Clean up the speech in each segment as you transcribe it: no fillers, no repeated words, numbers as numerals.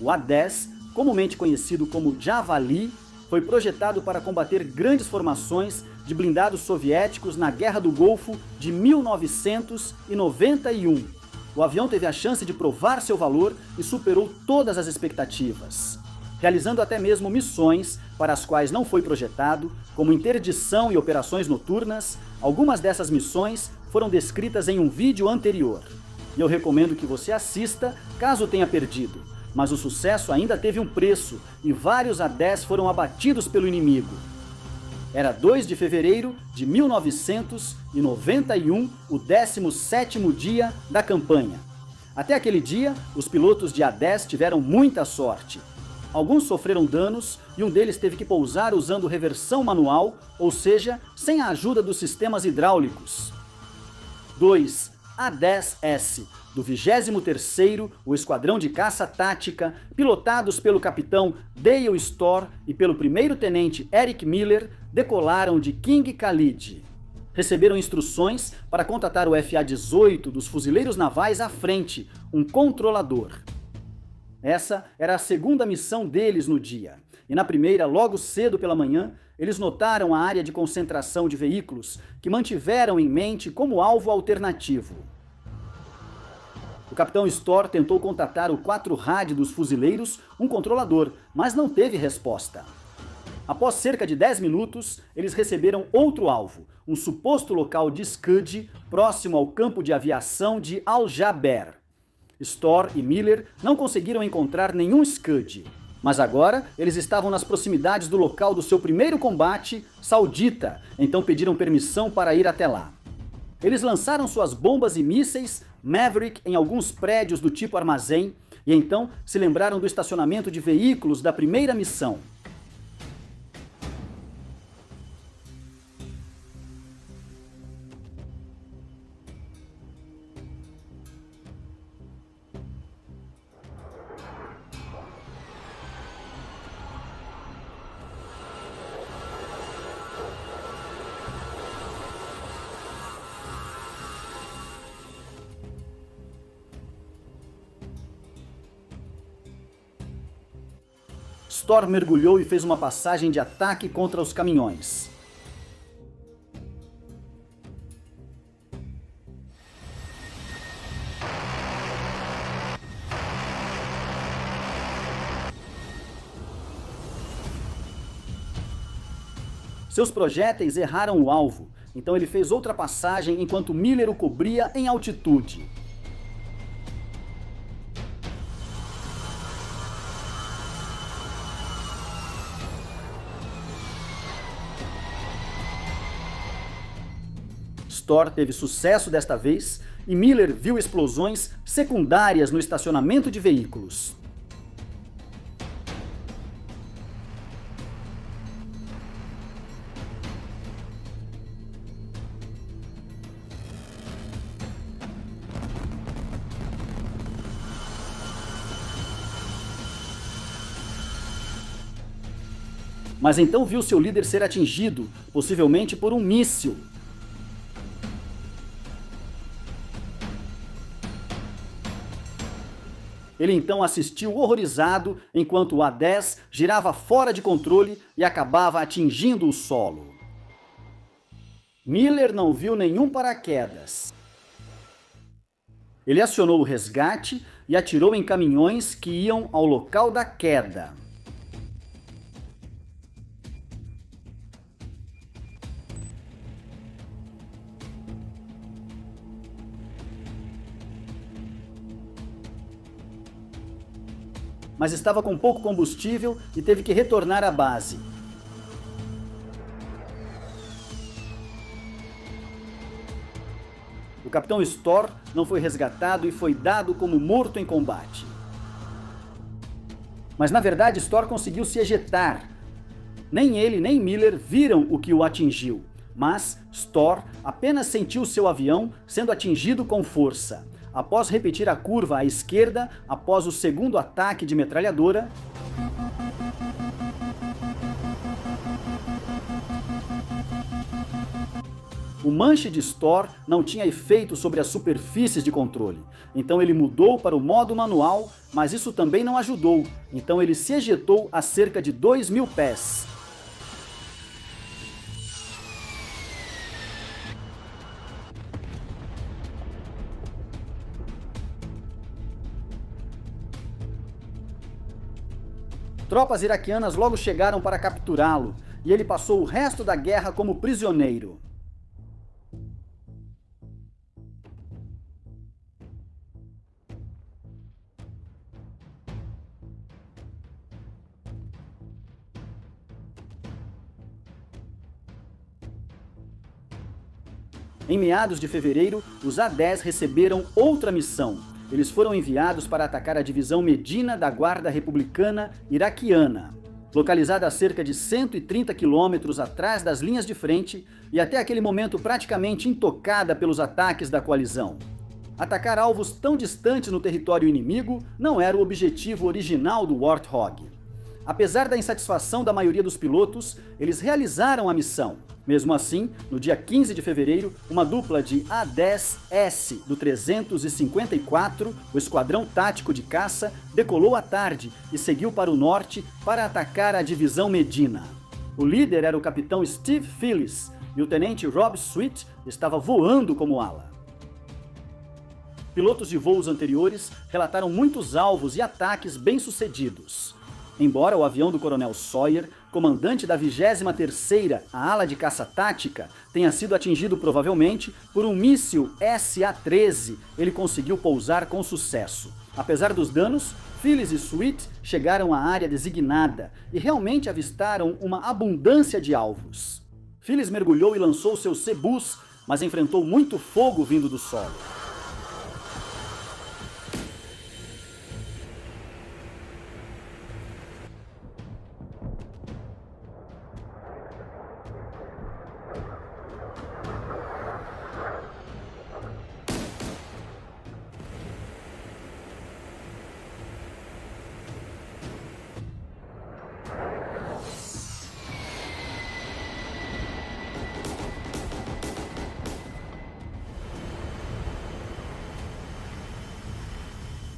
O A-10, comumente conhecido como Javali, foi projetado para combater grandes formações de blindados soviéticos na Guerra do Golfo de 1991. O avião teve a chance de provar seu valor e superou todas as expectativas, realizando até mesmo missões para as quais não foi projetado, como interdição e operações noturnas. Algumas dessas missões foram descritas em um vídeo anterior. E eu recomendo que você assista, caso tenha perdido. Mas o sucesso ainda teve um preço, e vários A-10 foram abatidos pelo inimigo. Era 2 de fevereiro de 1991, o 17º dia da campanha. Até aquele dia, os pilotos de A-10 tiveram muita sorte. Alguns sofreram danos e um deles teve que pousar usando reversão manual, ou seja, sem a ajuda dos sistemas hidráulicos. 2 A-10S, do 23º, o Esquadrão de Caça Tática, pilotados pelo capitão Dale Storr e pelo primeiro-tenente Eric Miller, decolaram de King Khalid. Receberam instruções para contatar o FA-18 dos fuzileiros navais à frente, um controlador. Essa era a segunda missão deles no dia. E na primeira, logo cedo pela manhã, eles notaram a área de concentração de veículos que mantiveram em mente como alvo alternativo. O capitão Storr tentou contatar o 4RAD dos fuzileiros, um controlador, mas não teve resposta. Após cerca de 10 minutos, eles receberam outro alvo, um suposto local de Scud próximo ao campo de aviação de Al-Jaber. Storr e Miller não conseguiram encontrar nenhum Scud, mas agora eles estavam nas proximidades do local do seu primeiro combate saudita, então pediram permissão para ir até lá. Eles lançaram suas bombas e mísseis Maverick em alguns prédios do tipo armazém e então se lembraram do estacionamento de veículos da primeira missão. Storr mergulhou e fez uma passagem de ataque contra os caminhões. Seus projéteis erraram o alvo, então ele fez outra passagem enquanto Miller o cobria em altitude. Storr teve sucesso desta vez e Miller viu explosões secundárias no estacionamento de veículos. Mas então viu seu líder ser atingido, possivelmente por um míssil. Ele então assistiu horrorizado enquanto o A-10 girava fora de controle e acabava atingindo o solo. Miller não viu nenhum paraquedas. Ele acionou o resgate e atirou em caminhões que iam ao local da queda. Mas estava com pouco combustível e teve que retornar à base. O capitão Storr não foi resgatado e foi dado como morto em combate. Mas na verdade Storr conseguiu se ejetar. Nem ele nem Miller viram o que o atingiu, mas Storr apenas sentiu seu avião sendo atingido com força. Após repetir a curva à esquerda, após o segundo ataque de metralhadora, o manche de Store não tinha efeito sobre as superfícies de controle. Então ele mudou para o modo manual, mas isso também não ajudou. Então ele se ejetou a cerca de 2.000 pés. Tropas iraquianas logo chegaram para capturá-lo, e ele passou o resto da guerra como prisioneiro. Em meados de fevereiro, os A-10 receberam outra missão. Eles foram enviados para atacar a divisão Medina da Guarda Republicana Iraquiana, localizada a cerca de 130 quilômetros atrás das linhas de frente e até aquele momento praticamente intocada pelos ataques da coalizão. Atacar alvos tão distantes no território inimigo não era o objetivo original do Warthog. Apesar da insatisfação da maioria dos pilotos, eles realizaram a missão. Mesmo assim, no dia 15 de fevereiro, uma dupla de A-10S do 354, o Esquadrão Tático de Caça, decolou à tarde e seguiu para o norte para atacar a divisão Medina. O líder era o capitão Steve Phillips e o tenente Rob Sweet estava voando como ala. Pilotos de voos anteriores relataram muitos alvos e ataques bem-sucedidos. Embora o avião do coronel Sawyer, comandante da 23ª, a ala de caça tática, tenha sido atingido provavelmente por um míssil SA-13, ele conseguiu pousar com sucesso. Apesar dos danos, Phillips e Sweet chegaram à área designada e realmente avistaram uma abundância de alvos. Phillips mergulhou e lançou seu C-Bus, mas enfrentou muito fogo vindo do solo.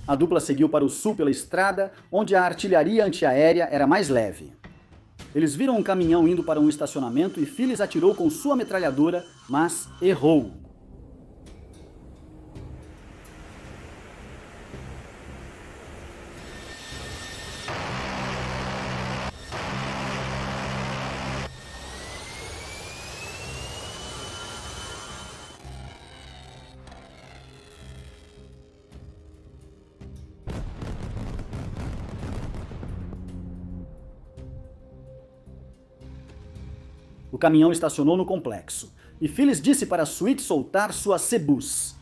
A dupla seguiu para o sul pela estrada, onde a artilharia antiaérea era mais leve. Eles viram um caminhão indo para um estacionamento e Phillips atirou com sua metralhadora, mas errou. O caminhão estacionou no complexo, e Phillips disse para Sweet soltar sua C-Bus.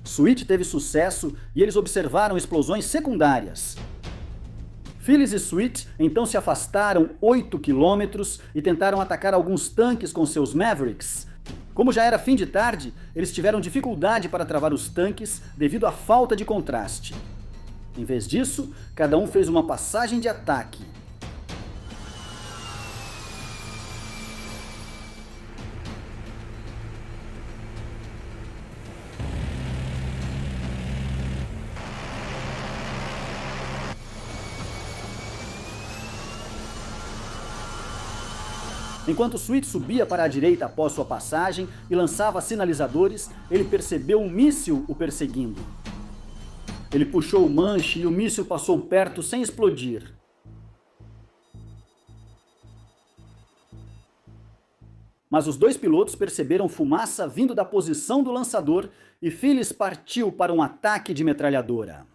Sweet teve sucesso e eles observaram explosões secundárias. Phillips e Sweet então se afastaram 8 quilômetros e tentaram atacar alguns tanques com seus Mavericks. Como já era fim de tarde, eles tiveram dificuldade para travar os tanques devido à falta de contraste. Em vez disso, cada um fez uma passagem de ataque. Enquanto Sweet subia para a direita após sua passagem e lançava sinalizadores, ele percebeu um míssil o perseguindo. Ele puxou o manche e o míssil passou perto sem explodir. Mas os dois pilotos perceberam fumaça vindo da posição do lançador e Phillips partiu para um ataque de metralhadora.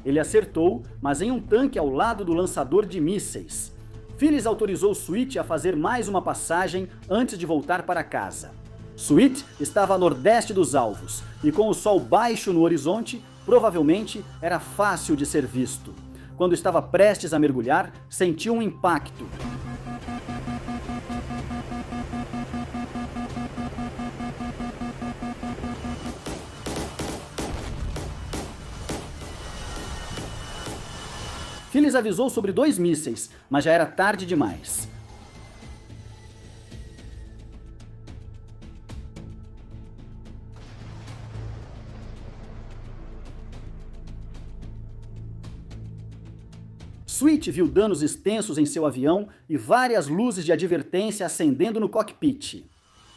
Ele acertou, mas em um tanque ao lado do lançador de mísseis. Phillips autorizou Sweet a fazer mais uma passagem antes de voltar para casa. Sweet estava a nordeste dos alvos, e com o sol baixo no horizonte, provavelmente era fácil de ser visto. Quando estava prestes a mergulhar, sentiu um impacto. Phillips avisou sobre 2 mísseis, mas já era tarde demais. Sweet viu danos extensos em seu avião e várias luzes de advertência acendendo no cockpit.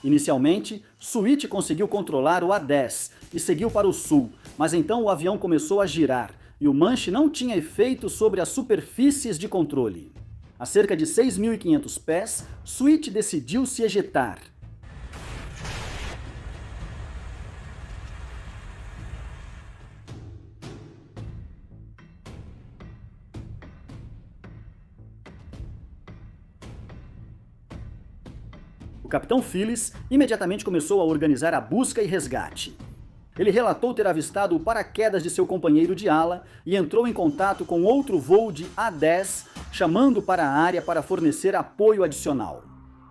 Inicialmente, Sweet conseguiu controlar o A-10 e seguiu para o sul, mas então o avião começou a girar e o manche não tinha efeito sobre as superfícies de controle. A cerca de 6.500 pés, Sweet decidiu se ejetar. O capitão Phillips imediatamente começou a organizar a busca e resgate. Ele relatou ter avistado o paraquedas de seu companheiro de ala e entrou em contato com outro voo de A-10, chamando para a área para fornecer apoio adicional.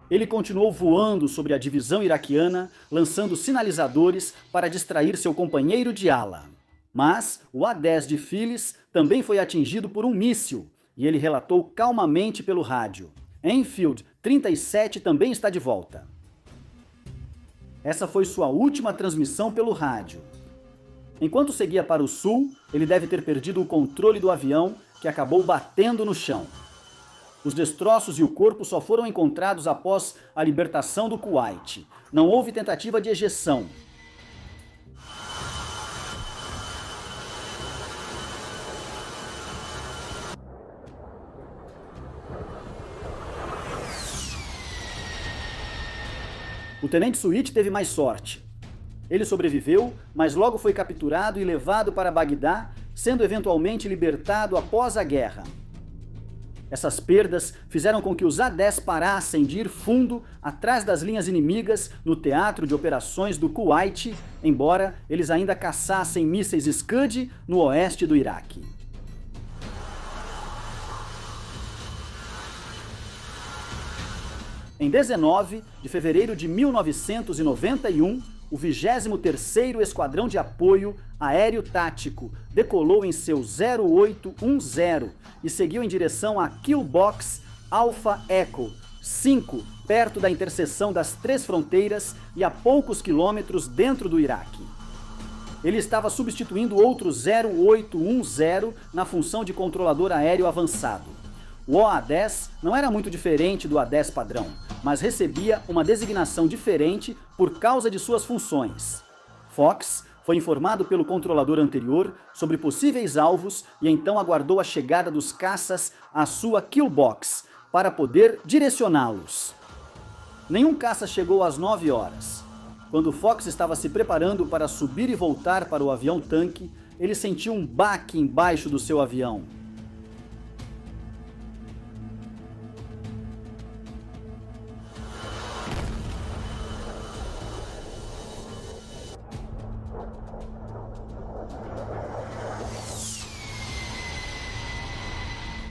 Ele continuou voando sobre a divisão iraquiana, lançando sinalizadores para distrair seu companheiro de ala. Mas o A-10 de Phillips também foi atingido por um míssil, e ele relatou calmamente pelo rádio: Enfield 37 também está de volta. Essa foi sua última transmissão pelo rádio. Enquanto seguia para o sul, ele deve ter perdido o controle do avião, que acabou batendo no chão. Os destroços e o corpo só foram encontrados após a libertação do Kuwait. Não houve tentativa de ejeção. O tenente Sweet teve mais sorte. Ele sobreviveu, mas logo foi capturado e levado para Bagdá, sendo eventualmente libertado após a guerra. Essas perdas fizeram com que os A-10 parassem de ir fundo atrás das linhas inimigas no teatro de operações do Kuwait, embora eles ainda caçassem mísseis Scud no oeste do Iraque. Em 19 de fevereiro de 1991, o 23º Esquadrão de Apoio Aéreo Tático decolou em seu 0810 e seguiu em direção a Kill Box Alpha Echo 5, perto da interseção das 3 fronteiras e a poucos quilômetros dentro do Iraque. Ele estava substituindo outro 0810 na função de controlador aéreo avançado. O OA-10 não era muito diferente do A-10 padrão, mas recebia uma designação diferente por causa de suas funções. Fox foi informado pelo controlador anterior sobre possíveis alvos e então aguardou a chegada dos caças à sua kill box para poder direcioná-los. Nenhum caça chegou às 9 horas. Quando Fox estava se preparando para subir e voltar para o avião-tanque, ele sentiu um baque embaixo do seu avião.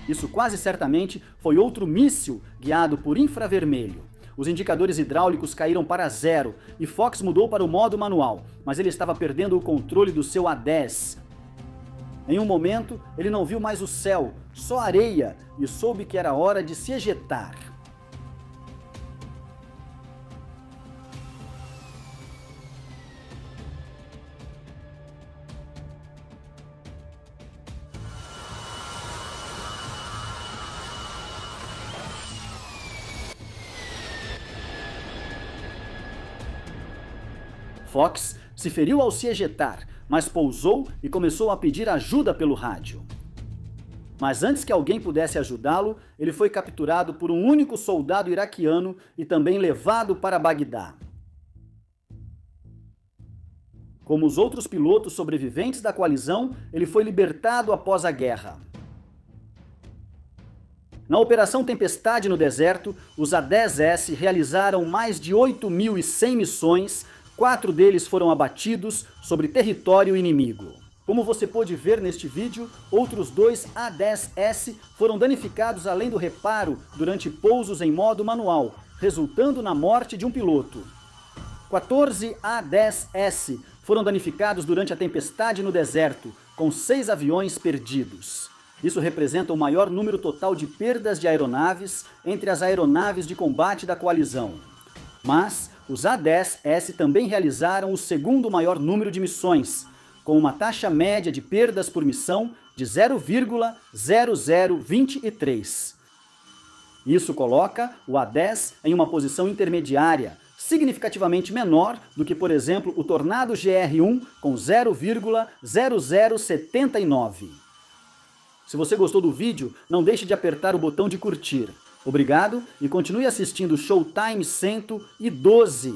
Isso quase certamente foi outro míssil guiado por infravermelho. Os indicadores hidráulicos caíram para 0 e Fox mudou para o modo manual, mas ele estava perdendo o controle do seu A-10. Em um momento, ele não viu mais o céu, só areia, e soube que era hora de se ejetar. Fox se feriu ao se ejetar, mas pousou e começou a pedir ajuda pelo rádio. Mas antes que alguém pudesse ajudá-lo, ele foi capturado por um único soldado iraquiano e também levado para Bagdá. Como os outros pilotos sobreviventes da coalizão, ele foi libertado após a guerra. Na Operação Tempestade no Deserto, os A-10S realizaram mais de 8.100 missões, 4 deles foram abatidos sobre território inimigo. Como você pôde ver neste vídeo, outros 2 A-10S foram danificados além do reparo durante pousos em modo manual, resultando na morte de um piloto. 14 A-10S foram danificados durante a tempestade no deserto, com 6 aviões perdidos. Isso representa o maior número total de perdas de aeronaves entre as aeronaves de combate da coalizão. Mas os A-10S também realizaram o segundo maior número de missões, com uma taxa média de perdas por missão de 0,0023. Isso coloca o A-10 em uma posição intermediária, significativamente menor do que, por exemplo, o Tornado GR-1 com 0,0079. Se você gostou do vídeo, não deixe de apertar o botão de curtir. Obrigado e continue assistindo Showtime 112.